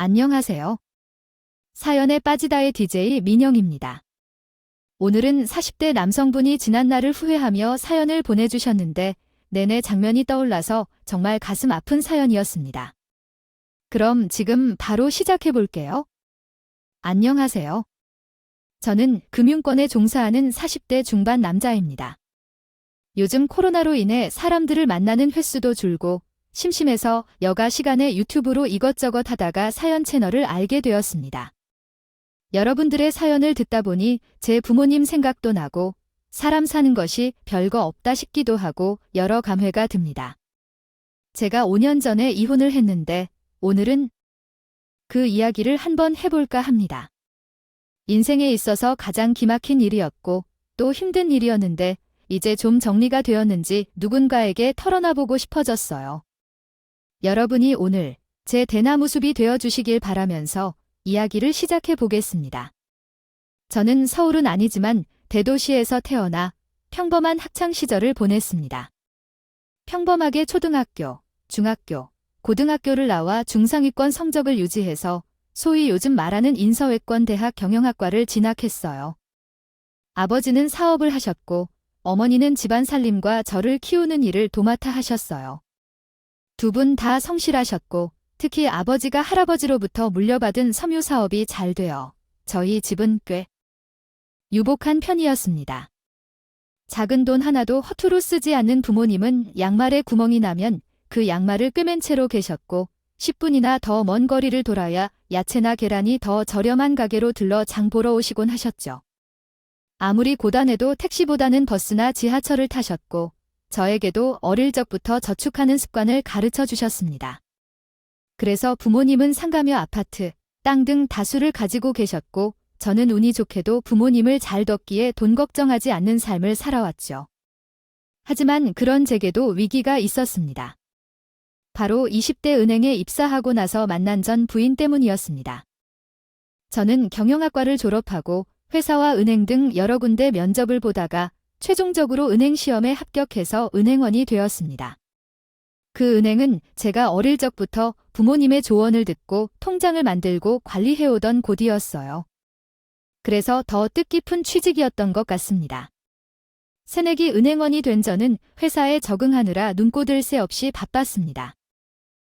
안녕하세요. 사연에 빠지다의 DJ 민영입니다. 오늘은 40대 남성분이 지난 날을 후회하며 사연을 보내주셨는데 내내 장면이 떠올라서 정말 가슴 아픈 사연이었습니다. 그럼 지금 바로 시작해 볼게요. 안녕하세요. 저는 금융권에 종사하는 40대 중반 남자입니다. 요즘 코로나로 인해 사람들을 만나는 횟수도 줄고 심심해서 여가 시간에 유튜브로 이것저것 하다가 사연 채널을 알게 되었습니다. 여러분들의 사연을 듣다 보니 제 부모님 생각도 나고 사람 사는 것이 별거 없다 싶기도 하고 여러 감회가 듭니다. 제가 5년 전에 이혼을 했는데 오늘은 그 이야기를 한번 해볼까 합니다. 인생에 있어서 가장 기막힌 일이었고 또 힘든 일이었는데 이제 좀 정리가 되었는지 누군가에게 털어놔보고 싶어졌어요. 여러분이 오늘 제 대나무숲이 되어주시길 바라면서 이야기를 시작해 보겠습니다. 저는 서울은 아니지만 대도시에서 태어나 평범한 학창 시절을 보냈습니다. 평범하게 초등학교, 중학교, 고등학교를 나와 중상위권 성적을 유지해서 소위 요즘 말하는 인서외권 대학 경영학과를 진학했어요. 아버지는 사업을 하셨고 어머니는 집안 살림과 저를 키우는 일을 도맡아 하셨어요. 두 분 다 성실하셨고 특히 아버지가 할아버지로부터 물려받은 섬유 사업이 잘 되어 저희 집은 꽤 유복한 편이었습니다. 작은 돈 하나도 허투루 쓰지 않는 부모님은 양말에 구멍이 나면 그 양말을 꿰맨 채로 계셨고 10분이나 더 먼 거리를 돌아야 야채나 계란이 더 저렴한 가게로 들러 장 보러 오시곤 하셨죠. 아무리 고단해도 택시보다는 버스나 지하철을 타셨고 저에게도 어릴 적부터 저축하는 습관을 가르쳐 주셨습니다. 그래서 부모님은 상가며 아파트, 땅 등 다수를 가지고 계셨고 저는 운이 좋게도 부모님을 잘 뒀기에 돈 걱정하지 않는 삶을 살아왔죠. 하지만 그런 제게도 위기가 있었습니다. 바로 20대 은행에 입사하고 나서 만난 전 부인 때문이었습니다. 저는 경영학과를 졸업하고 회사와 은행 등 여러 군데 면접을 보다가 최종적으로 은행 시험에 합격해서 은행원이 되었습니다. 그 은행은 제가 어릴 적부터 부모님의 조언을 듣고 통장을 만들고 관리해오던 곳이었어요. 그래서 더 뜻깊은 취직이었던 것 같습니다. 새내기 은행원이 된 저는 회사에 적응하느라 눈꼬들 새 없이 바빴습니다.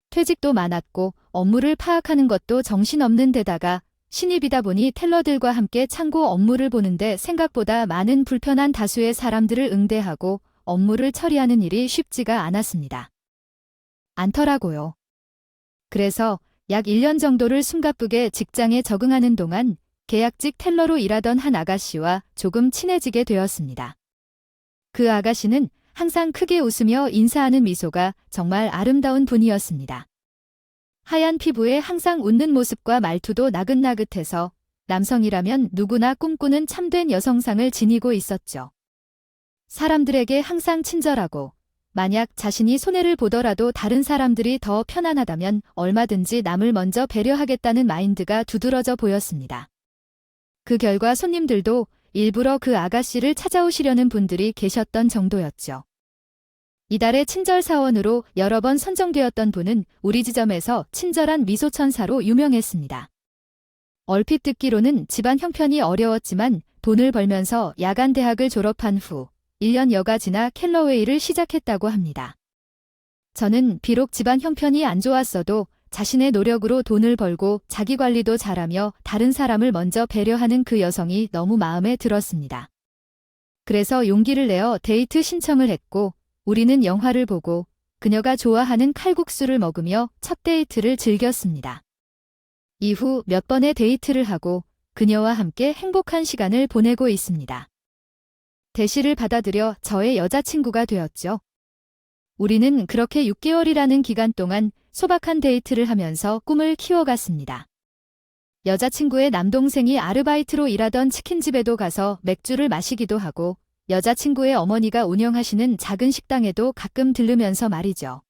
퇴직도 많았고 업무를 파악하는 것도 정신없는 데다가 신입이다 보니 텔러들과 함께 창고 업무를 보는데 생각보다 많은 불편한 다수의 사람들을 응대하고 업무를 처리하는 일이 쉽지가 않았습니다. 않더라고요. 그래서 약 1년 정도를 숨가쁘게 직장에 적응하는 동안 계약직 텔러로 일하던 한 아가씨와 조금 친해지게 되었습니다. 그 아가씨는 항상 크게 웃으며 인사하는 미소가 정말 아름다운 분이었습니다. 하얀 피부에 항상 웃는 모습과 말투도 나긋나긋해서 남성이라면 누구나 꿈꾸는 참된 여성상을 지니고 있었죠. 사람들에게 항상 친절하고 만약 자신이 손해를 보더라도 다른 사람들이 더 편안하다면 얼마든지 남을 먼저 배려하겠다는 마인드가 두드러져 보였습니다. 그 결과 손님들도 일부러 그 아가씨를 찾아오시려는 분들이 계셨던 정도였죠. 이달의 친절 사원으로 여러 번 선정되었던 분은 우리 지점에서 친절한 미소천사로 유명했습니다. 얼핏 듣기로는 집안 형편이 어려웠지만 돈을 벌면서 야간 대학을 졸업한 후 1년 여가 지나 켈러웨이를 시작했다고 합니다. 저는 비록 집안 형편이 안 좋았어도 자신의 노력으로 돈을 벌고 자기 관리도 잘하며 다른 사람을 먼저 배려하는 그 여성이 너무 마음에 들었습니다. 그래서 용기를 내어 데이트 신청을 했고 우리는 영화를 보고 그녀가 좋아하는 칼국수를 먹으며 첫 데이트를 즐겼습니다. 이후 몇 번의 데이트를 하고 그녀와 함께 행복한 시간을 보내고 있습니다. 대시를 받아들여 저의 여자친구가 되었죠. 우리는 그렇게 6개월이라는 기간 동안 소박한 데이트를 하면서 꿈을 키워갔습니다. 여자친구의 남동생이 아르바이트로 일하던 치킨집에도 가서 맥주를 마시기도 하고 여자친구의 어머니가 운영하시는 작은 식당에도 가끔 들르면서 말이죠.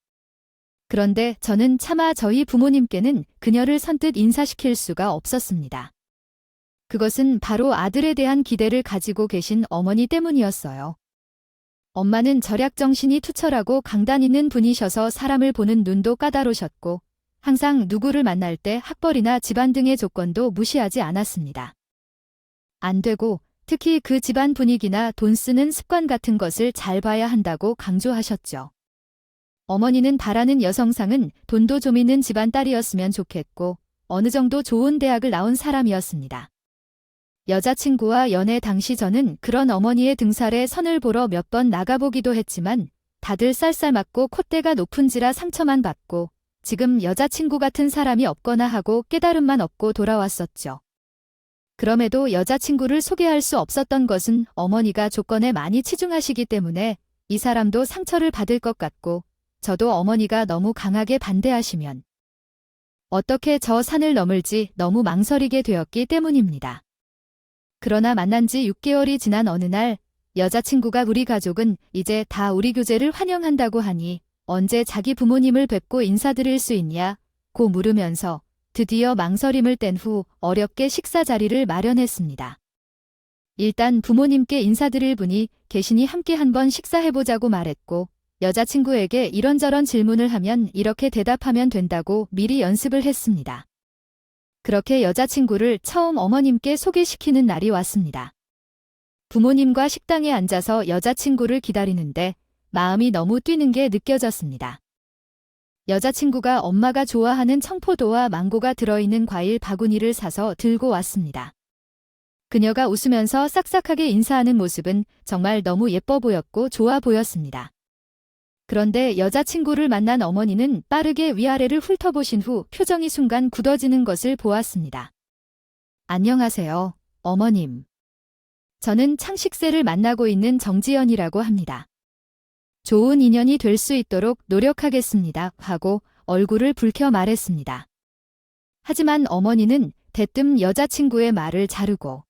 그런데 저는 차마 저희 부모님께는 그녀를 선뜻 인사시킬 수가 없었습니다. 그것은 바로 아들에 대한 기대를 가지고 계신 어머니 때문이었어요. 엄마는 절약정신이 투철하고 강단 있는 분이셔서 사람을 보는 눈도 까다로우셨고 항상 누구를 만날 때 학벌이나 집안 등의 조건도 무시하지 않았습니다. 안 되고 특히 그 집안 분위기나 돈 쓰는 습관 같은 것을 잘 봐야 한다고 강조하셨죠. 어머니는 바라는 여성상은 돈도 좀 있는 집안 딸이었으면 좋겠고 어느 정도 좋은 대학을 나온 사람이었습니다. 여자친구와 연애 당시 저는 그런 어머니의 등살에 선을 보러 몇 번 나가보기도 했지만 다들 쌀쌀맞고 콧대가 높은지라 상처만 받고 지금 여자친구 같은 사람이 없거나 하고 깨달음만 얻고 돌아왔었죠. 그럼에도 여자친구를 소개할 수 없었던 것은 어머니가 조건에 많이 치중하시기 때문에 이 사람도 상처를 받을 것 같고 저도 어머니가 너무 강하게 반대하시면 어떻게 저 산을 넘을지 너무 망설이게 되었기 때문입니다. 그러나 만난 지 6개월이 지난 어느 날 여자친구가 우리 가족은 이제 다 우리 교제를 환영한다고 하니 언제 자기 부모님을 뵙고 인사드릴 수 있냐 고 물으면서 드디어 망설임을 뗀 후 어렵게 식사 자리를 마련했습니다. 일단 부모님께 인사드릴 분이 계시니 함께 한번 식사해보자고 말했고 여자친구에게 이런저런 질문을 하면 이렇게 대답하면 된다고 미리 연습을 했습니다. 그렇게 여자친구를 처음 어머님께 소개시키는 날이 왔습니다. 부모님과 식당에 앉아서 여자친구를 기다리는데 마음이 너무 뛰는 게 느껴졌습니다. 여자친구가 엄마가 좋아하는 청포도와 망고가 들어있는 과일 바구니를 사서 들고 왔습니다. 그녀가 웃으면서 싹싹하게 인사하는 모습은 정말 너무 예뻐 보였고 좋아 보였습니다. 그런데 여자친구를 만난 어머니는 빠르게 위아래를 훑어보신 후 표정이 순간 굳어지는 것을 보았습니다. 안녕하세요, 어머님. 저는 창식세를 만나고 있는 정지연이라고 합니다. 좋은 인연이 될 수 있도록 노력하겠습니다. 하고 얼굴을 붉혀 말했습니다. 하지만 어머니는 대뜸 여자친구의 말을 자르고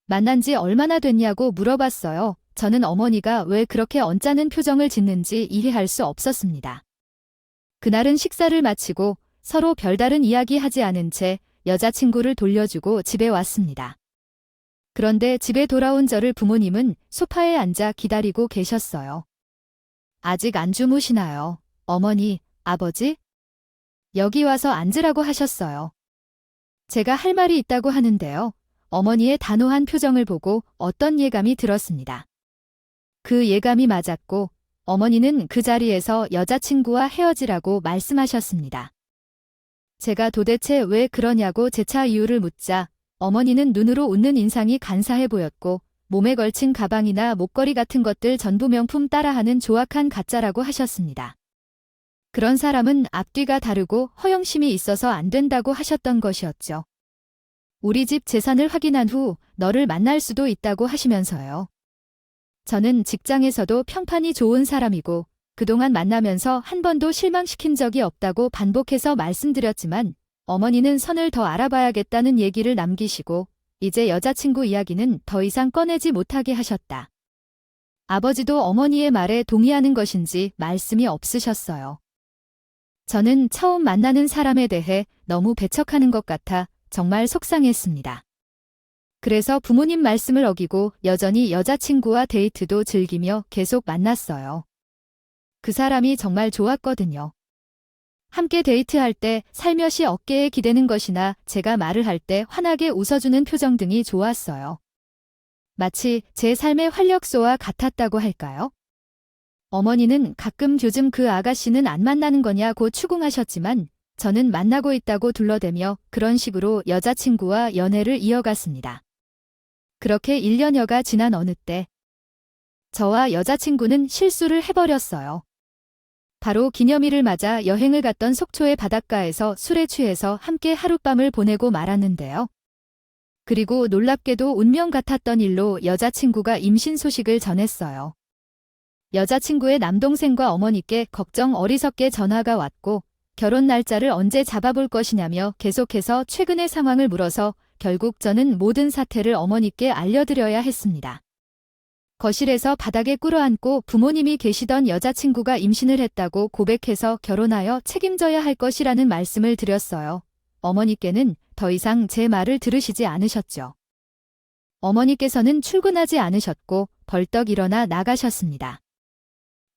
만난 지 얼마나 됐냐고 물어봤어요. 저는 어머니가 왜 그렇게 언짢은 표정을 짓는지 이해할 수 없었습니다. 그날은 식사를 마치고 서로 별다른 이야기 하지 않은 채 여자친구를 돌려주고 집에 왔습니다. 그런데 집에 돌아온 저를 부모님은 소파에 앉아 기다리고 계셨어요. 아직 안 주무시나요? 어머니, 아버지? 여기 와서 앉으라고 하셨어요. 제가 할 말이 있다고 하는데요. 어머니의 단호한 표정을 보고 어떤 예감이 들었습니다. 그 예감이 맞았고 어머니는 그 자리에서 여자친구와 헤어지라고 말씀하셨습니다. 제가 도대체 왜 그러냐고 재차 이유를 묻자 어머니는 눈으로 웃는 인상이 간사해 보였고 몸에 걸친 가방이나 목걸이 같은 것들 전부 명품 따라하는 조악한 가짜라고 하셨습니다. 그런 사람은 앞뒤가 다르고 허영심이 있어서 안 된다고 하셨던 것이었죠. 우리 집 재산을 확인한 후 너를 만날 수도 있다고 하시면서요. 저는 직장에서도 평판이 좋은 사람이고 그동안 만나면서 한 번도 실망시킨 적이 없다고 반복해서 말씀드렸지만 어머니는 선을 더 알아봐야겠다는 얘기를 남기시고 이제 여자친구 이야기는 더 이상 꺼내지 못하게 하셨다. 아버지도 어머니의 말에 동의하는 것인지 말씀이 없으셨어요. 저는 처음 만나는 사람에 대해 너무 배척하는 것 같아 정말 속상했습니다. 그래서 부모님 말씀을 어기고 여전히 여자친구와 데이트도 즐기며 계속 만났어요. 그 사람이 정말 좋았거든요. 함께 데이트할 때 살며시 어깨에 기대는 것이나 제가 말을 할 때 환하게 웃어주는 표정 등이 좋았어요. 마치 제 삶의 활력소와 같았다고 할까요? 어머니는 가끔 요즘 그 아가씨는 안 만나는 거냐고 추궁하셨지만 저는 만나고 있다고 둘러대며 그런 식으로 여자친구와 연애를 이어갔습니다. 그렇게 1년여가 지난 어느 때 저와 여자친구는 실수를 해버렸어요. 바로 기념일을 맞아 여행을 갔던 속초의 바닷가에서 술에 취해서 함께 하룻밤을 보내고 말았는데요. 그리고 놀랍게도 운명 같았던 일로 여자친구가 임신 소식을 전했어요. 여자친구의 남동생과 어머니께 걱정 어리석게 전화가 왔고 결혼 날짜를 언제 잡아볼 것이냐며 계속해서 최근의 상황을 물어서 결국 저는 모든 사태를 어머니께 알려드려야 했습니다. 거실에서 바닥에 꿇어앉고 부모님이 계시던 여자친구가 임신을 했다고 고백해서 결혼하여 책임져야 할 것이라는 말씀을 드렸어요. 어머니께는 더 이상 제 말을 들으시지 않으셨죠. 어머니께서는 출근하지 않으셨고 벌떡 일어나 나가셨습니다.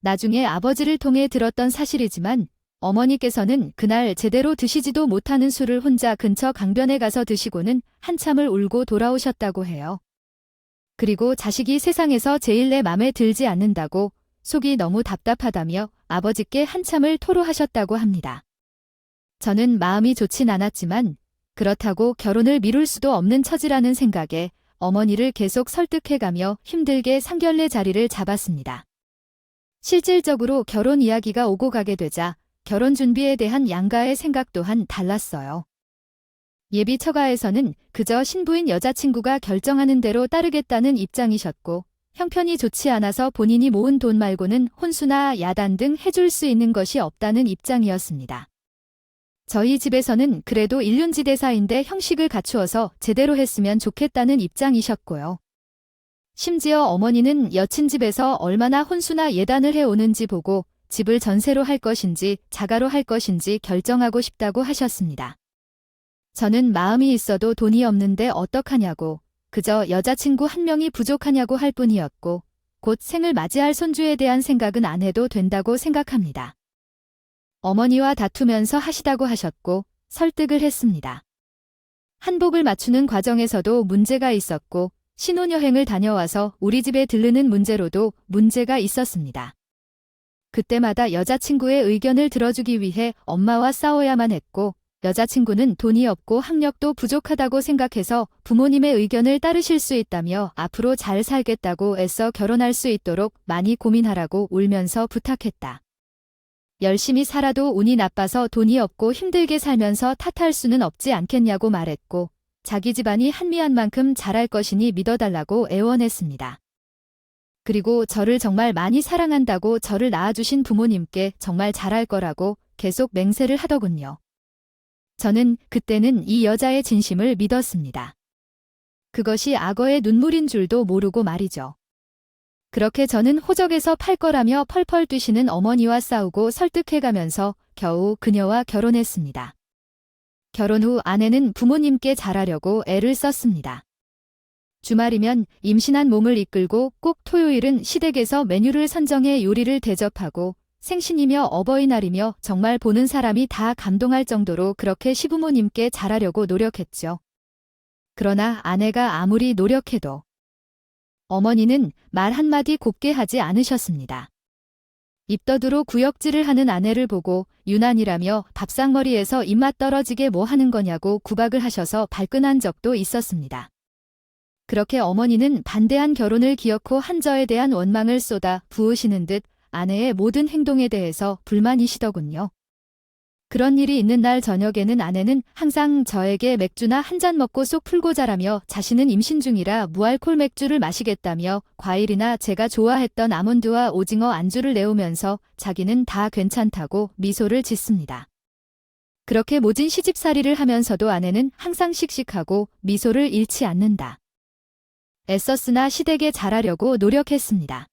나중에 아버지를 통해 들었던 사실이지만 어머니께서는 그날 제대로 드시지도 못하는 술을 혼자 근처 강변에 가서 드시고는 한참을 울고 돌아오셨다고 해요. 그리고 자식이 세상에서 제일 내 맘에 들지 않는다고 속이 너무 답답하다며 아버지께 한참을 토로하셨다고 합니다. 저는 마음이 좋진 않았지만 그렇다고 결혼을 미룰 수도 없는 처지라는 생각에 어머니를 계속 설득해가며 힘들게 상견례 자리를 잡았습니다. 실질적으로 결혼 이야기가 오고 가게 되자 결혼 준비에 대한 양가의 생각 또한 달랐어요. 예비 처가에서는 그저 신부인 여자친구가 결정하는 대로 따르겠다는 입장이셨고 형편이 좋지 않아서 본인이 모은 돈 말고는 혼수나 야단 등 해줄 수 있는 것이 없다는 입장이었습니다. 저희 집에서는 그래도 일륜지대사인데 형식을 갖추어서 제대로 했으면 좋겠다는 입장이셨고요. 심지어 어머니는 여친 집에서 얼마나 혼수나 예단을 해오는지 보고 집을 전세로 할 것인지 자가로 할 것인지 결정하고 싶다고 하셨습니다. 저는 마음이 있어도 돈이 없는데 어떡하냐고 그저 여자친구 한 명이 부족하냐고 할 뿐이었고 곧 생을 맞이할 손주에 대한 생각은 안 해도 된다고 생각합니다. 어머니와 다투면서 하시다고 하셨고 설득을 했습니다. 한복을 맞추는 과정에서도 문제가 있었고 신혼여행을 다녀와서 우리 집에 들르는 문제로도 문제가 있었습니다. 그때마다 여자친구의 의견을 들어주기 위해 엄마와 싸워야만 했고 여자친구는 돈이 없고 학력도 부족하다고 생각해서 부모님의 의견을 따르실 수 있다며 앞으로 잘 살겠다고 애써 결혼할 수 있도록 많이 고민하라고 울면서 부탁했다. 열심히 살아도 운이 나빠서 돈이 없고 힘들게 살면서 탓할 수는 없지 않겠냐고 말했고 자기 집안이 한미한 만큼 잘할 것이니 믿어달라고 애원했습니다. 그리고 저를 정말 많이 사랑한다고 저를 낳아주신 부모님께 정말 잘할 거라고 계속 맹세를 하더군요. 저는 그때는 이 여자의 진심을 믿었습니다. 그것이 악어의 눈물인 줄도 모르고 말이죠. 그렇게 저는 호적에서 팔 거라며 펄펄 뛰시는 어머니와 싸우고 설득해가면서 겨우 그녀와 결혼했습니다. 결혼 후 아내는 부모님께 잘하려고 애를 썼습니다. 주말이면 임신한 몸을 이끌고 꼭 토요일은 시댁에서 메뉴를 선정해 요리를 대접하고 생신이며 어버이날이며 정말 보는 사람이 다 감동할 정도로 그렇게 시부모님께 잘하려고 노력했죠. 그러나 아내가 아무리 노력해도 어머니는 말 한마디 곱게 하지 않으셨습니다. 입더드로 구역질을 하는 아내를 보고 유난이라며 밥상머리에서 입맛 떨어지게 뭐 하는 거냐고 구박을 하셔서 발끈한 적도 있었습니다. 그렇게 어머니는 반대한 결혼을 기어코 한 저에 대한 원망을 쏟아 부으시는 듯 아내의 모든 행동에 대해서 불만이시더군요. 그런 일이 있는 날 저녁에는 아내는 항상 저에게 맥주나 한 잔 먹고 속 풀고 자라며 자신은 임신 중이라 무알콜 맥주를 마시겠다며 과일이나 제가 좋아했던 아몬드와 오징어 안주를 내오면서 자기는 다 괜찮다고 미소를 짓습니다. 그렇게 모진 시집살이를 하면서도 아내는 항상 씩씩하고 미소를 잃지 않는다. 애썼으나 시댁에 잘하려고 노력했습니다.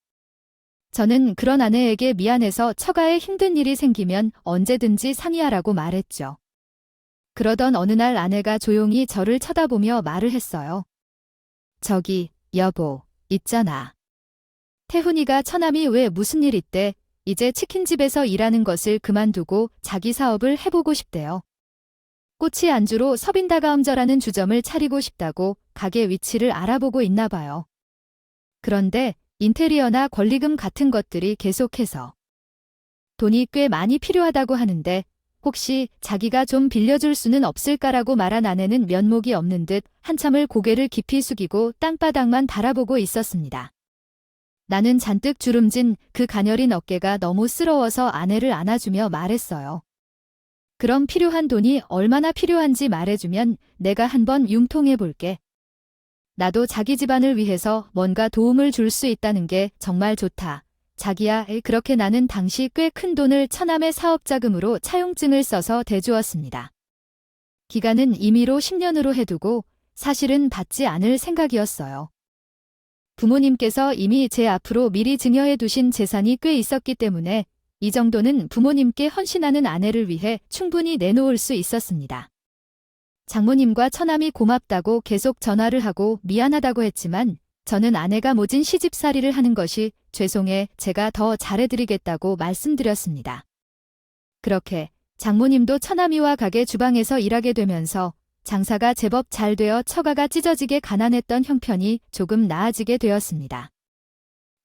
저는 그런 아내에게 미안해서 처가에 힘든 일이 생기면 언제든지 상의하라고 말했죠. 그러던 어느 날 아내가 조용히 저를 쳐다보며 말을 했어요. 저기, 여보, 있잖아. 태훈이가 처남이 왜 무슨 일 있대? 이제 치킨집에서 일하는 것을 그만두고 자기 사업을 해보고 싶대요. 꼬치 안주로 서빈다가음절하는 주점을 차리고 싶다고 가게 위치를 알아보고 있나 봐요. 그런데 인테리어나 권리금 같은 것들이 계속해서 돈이 꽤 많이 필요하다고 하는데 혹시 자기가 좀 빌려줄 수는 없을까라고 말한 아내는 면목이 없는 듯 한참을 고개를 깊이 숙이고 땅바닥만 바라보고 있었습니다. 나는 잔뜩 주름진 그 가녀린 어깨가 너무 쓰러워서 아내를 안아주며 말했어요. 그럼 필요한 돈이 얼마나 필요한지 말해주면 내가 한번 융통해 볼게. 나도 자기 집안을 위해서 뭔가 도움을 줄 수 있다는 게 정말 좋다. 자기야, 그렇게 나는 당시 꽤 큰 돈을 처남의 사업자금으로 차용증을 써서 대주었습니다. 기간은 임의로 10년으로 해두고 사실은 받지 않을 생각이었어요. 부모님께서 이미 제 앞으로 미리 증여해 두신 재산이 꽤 있었기 때문에 이 정도는 부모님께 헌신하는 아내를 위해 충분히 내놓을 수 있었습니다. 장모님과 처남이 고맙다고 계속 전화를 하고 미안하다고 했지만 저는 아내가 모진 시집살이를 하는 것이 죄송해 제가 더 잘해드리겠다고 말씀드렸습니다. 그렇게 장모님도 처남이와 가게 주방에서 일하게 되면서 장사가 제법 잘 되어 처가가 찢어지게 가난했던 형편이 조금 나아지게 되었습니다.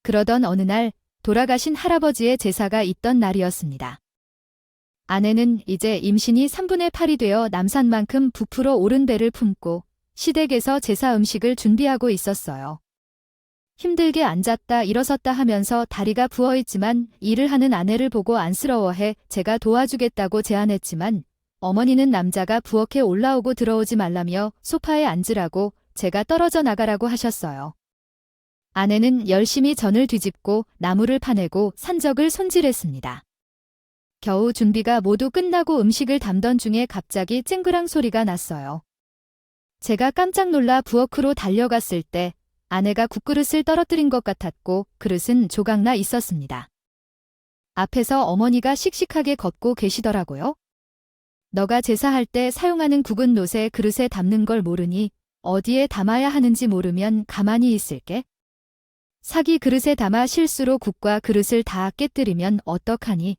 그러던 어느 날 돌아가신 할아버지의 제사가 있던 날이었습니다. 아내는 이제 임신이 3분의 8이 되어 남산만큼 부풀어 오른 배를 품고 시댁에서 제사 음식을 준비하고 있었어요. 힘들게 앉았다 일어섰다 하면서 다리가 부어있지만 일을 하는 아내를 보고 안쓰러워해 제가 도와주겠다고 제안했지만 어머니는 남자가 부엌에 올라오고 들어오지 말라며 소파에 앉으라고 제가 떨어져 나가라고 하셨어요. 아내는 열심히 전을 뒤집고 나무를 파내고 산적을 손질했습니다. 겨우 준비가 모두 끝나고 음식을 담던 중에 갑자기 쨍그랑 소리가 났어요. 제가 깜짝 놀라 부엌으로 달려갔을 때 아내가 국그릇을 떨어뜨린 것 같았고 그릇은 조각나 있었습니다. 앞에서 어머니가 씩씩하게 걷고 계시더라고요. 너가 제사할 때 사용하는 국은 노새 그릇에 담는 걸 모르니 어디에 담아야 하는지 모르면 가만히 있을게. 사기 그릇에 담아 실수로 국과 그릇을 다 깨뜨리면 어떡하니?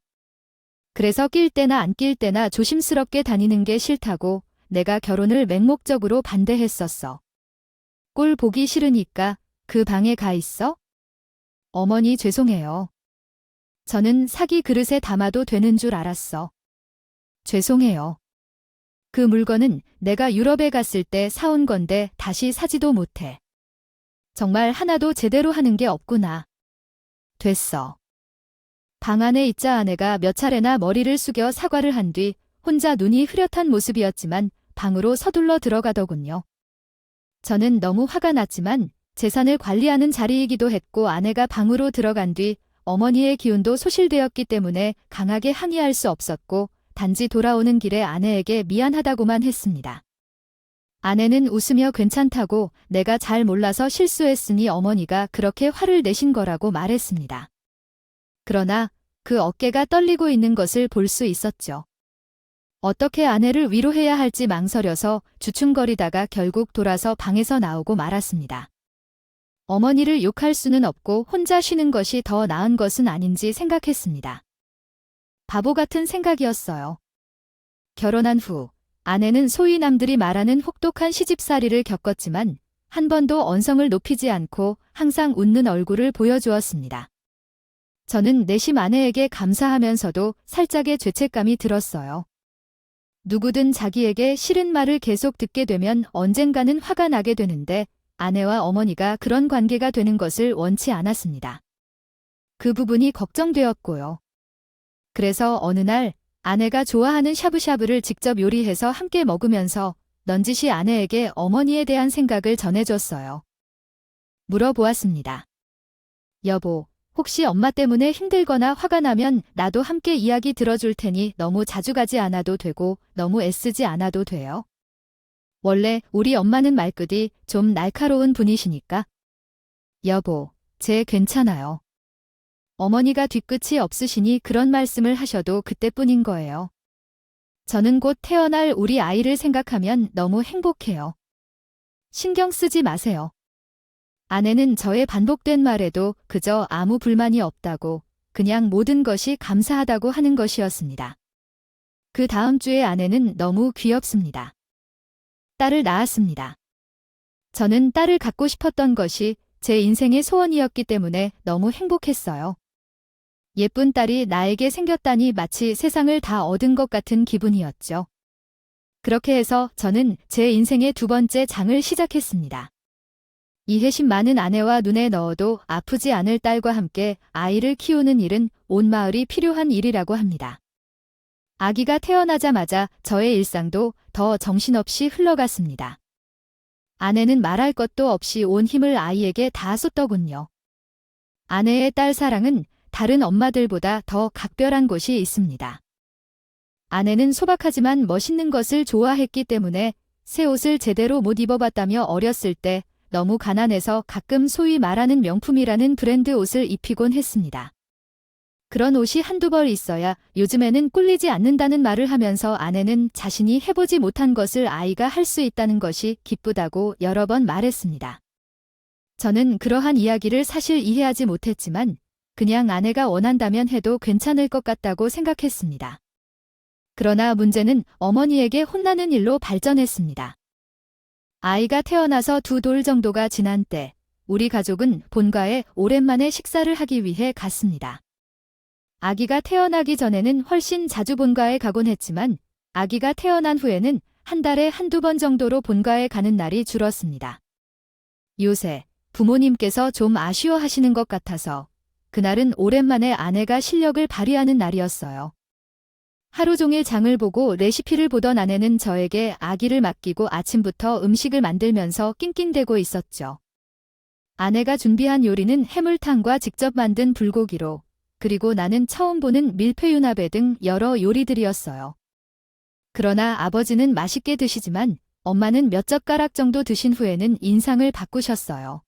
그래서 낄 때나 안 낄 때나 조심스럽게 다니는 게 싫다고 내가 결혼을 맹목적으로 반대했었어. 꼴 보기 싫으니까 그 방에 가 있어? 어머니 죄송해요. 저는 사기 그릇에 담아도 되는 줄 알았어. 죄송해요. 그 물건은 내가 유럽에 갔을 때 사온 건데 다시 사지도 못해. 정말 하나도 제대로 하는 게 없구나. 됐어. 방 안에 있자 아내가 몇 차례나 머리를 숙여 사과를 한 뒤 혼자 눈이 흐릿한 모습이었지만 방으로 서둘러 들어가더군요. 저는 너무 화가 났지만 재산을 관리하는 자리이기도 했고 아내가 방으로 들어간 뒤 어머니의 기운도 소실되었기 때문에 강하게 항의할 수 없었고 단지 돌아오는 길에 아내에게 미안하다고만 했습니다. 아내는 웃으며 괜찮다고 내가 잘 몰라서 실수했으니 어머니가 그렇게 화를 내신 거라고 말했습니다. 그러나 그 어깨가 떨리고 있는 것을 볼 수 있었죠. 어떻게 아내를 위로해야 할지 망설여서 주춤거리다가 결국 돌아서 방에서 나오고 말았습니다. 어머니를 욕할 수는 없고 혼자 쉬는 것이 더 나은 것은 아닌지 생각했습니다. 바보 같은 생각이었어요. 결혼한 후 아내는 소위 남들이 말하는 혹독한 시집살이를 겪었지만 한 번도 언성을 높이지 않고 항상 웃는 얼굴을 보여주었습니다. 저는 내심 아내에게 감사하면서도 살짝의 죄책감이 들었어요. 누구든 자기에게 싫은 말을 계속 듣게 되면 언젠가는 화가 나게 되는데 아내와 어머니가 그런 관계가 되는 것을 원치 않았습니다. 그 부분이 걱정되었고요. 그래서 어느 날 아내가 좋아하는 샤브샤브를 직접 요리해서 함께 먹으면서 넌지시 아내에게 어머니에 대한 생각을 전해줬어요. 물어보았습니다. 여보, 혹시 엄마 때문에 힘들거나 화가 나면 나도 함께 이야기 들어줄 테니 너무 자주 가지 않아도 되고 너무 애쓰지 않아도 돼요. 원래 우리 엄마는 말끝이 좀 날카로운 분이시니까. 여보, 쟤 괜찮아요. 어머니가 뒤끝이 없으시니 그런 말씀을 하셔도 그때뿐인 거예요. 저는 곧 태어날 우리 아이를 생각하면 너무 행복해요. 신경 쓰지 마세요. 아내는 저의 반복된 말에도 그저 아무 불만이 없다고 그냥 모든 것이 감사하다고 하는 것이었습니다. 그 다음 주에 아내는 너무 귀엽습니다. 딸을 낳았습니다. 저는 딸을 갖고 싶었던 것이 제 인생의 소원이었기 때문에 너무 행복했어요. 예쁜 딸이 나에게 생겼다니 마치 세상을 다 얻은 것 같은 기분이었죠. 그렇게 해서 저는 제 인생의 두 번째 장을 시작했습니다. 이해심 많은 아내와 눈에 넣어도 아프지 않을 딸과 함께 아이를 키우는 일은 온 마을이 필요한 일이라고 합니다. 아기가 태어나자마자 저의 일상도 더 정신없이 흘러갔습니다. 아내는 말할 것도 없이 온 힘을 아이에게 다 쏟더군요. 아내의 딸 사랑은 다른 엄마들보다 더 각별한 곳이 있습니다. 아내는 소박하지만 멋있는 것을 좋아했기 때문에 새 옷을 제대로 못 입어봤다며 어렸을 때 너무 가난해서 가끔 소위 말하는 명품이라는 브랜드 옷을 입히곤 했습니다. 그런 옷이 한두 벌 있어야 요즘에는 꿀리지 않는다는 말을 하면서 아내는 자신이 해보지 못한 것을 아이가 할 수 있다는 것이 기쁘다고 여러 번 말했습니다. 저는 그러한 이야기를 사실 이해하지 못했지만 그냥 아내가 원한다면 해도 괜찮을 것 같다고 생각했습니다. 그러나 문제는 어머니에게 혼나는 일로 발전했습니다. 아이가 태어나서 2돌 정도가 지난 때 우리 가족은 본가에 오랜만에 식사를 하기 위해 갔습니다. 아기가 태어나기 전에는 훨씬 자주 본가에 가곤 했지만 아기가 태어난 후에는 한 달에 1~2번 정도로 본가에 가는 날이 줄었습니다. 요새 부모님께서 좀 아쉬워하시는 것 같아서 그날은 오랜만에 아내가 실력을 발휘하는 날이었어요. 하루 종일 장을 보고 레시피를 보던 아내는 저에게 아기를 맡기고 아침부터 음식을 만들면서 낑낑대고 있었죠. 아내가 준비한 요리는 해물탕과 직접 만든 불고기로, 그리고 나는 처음 보는 밀푀유나베 등 여러 요리들이었어요. 그러나 아버지는 맛있게 드시지만 엄마는 몇 젓가락 정도 드신 후에는 인상을 바꾸셨어요.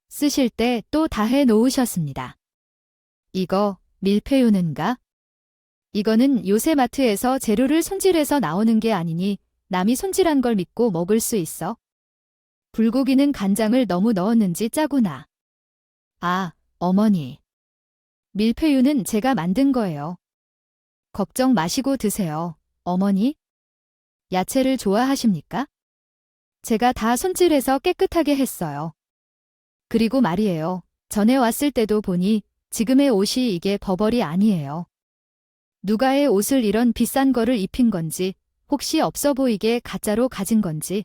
쓰실 때 또 다 해 놓으셨습니다. 이거 밀푀유는가? 이거는 요새 마트에서 재료를 손질해서 나오는 게 아니니 남이 손질한 걸 믿고 먹을 수 있어? 불고기는 간장을 너무 넣었는지 짜구나. 아, 어머니. 밀푀유는 제가 만든 거예요. 걱정 마시고 드세요, 어머니. 야채를 좋아하십니까? 제가 다 손질해서 깨끗하게 했어요. 그리고 말이에요. 전에 왔을 때도 보니 지금의 옷이 이게 버벌이 아니에요. 누가의 옷을 이런 비싼 거를 입힌 건지, 혹시 없어 보이게 가짜로 가진 건지.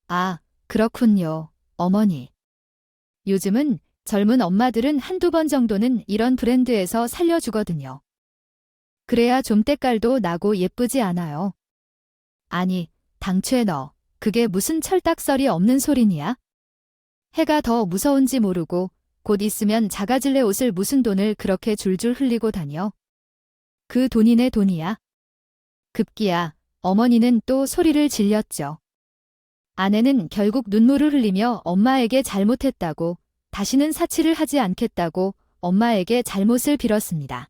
아, 그렇군요, 어머니. 요즘은 젊은 엄마들은 1~2번 정도는 이런 브랜드에서 살려주거든요. 그래야 좀 때깔도 나고 예쁘지 않아요? 아니, 당최 너, 그게 무슨 철딱서리 없는 소리냐? 해가 더 무서운지 모르고 곧 있으면 자가질레 옷을 무슨 돈을 그렇게 줄줄 흘리고 다녀? 그 돈이 내 돈이야? 급기야 어머니는 또 소리를 질렸죠. 아내는 결국 눈물을 흘리며 엄마에게 잘못했다고, 다시는 사치를 하지 않겠다고 엄마에게 잘못을 빌었습니다.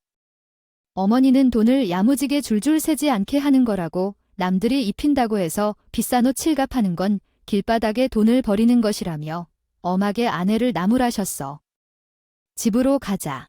어머니는 돈을 야무지게 줄줄 세지 않게 하는 거라고, 남들이 입힌다고 해서 비싼 옷 칠갑하는 건 길바닥에 돈을 버리는 것이라며 엄하게 아내를 나무라셨어. 집으로 가자.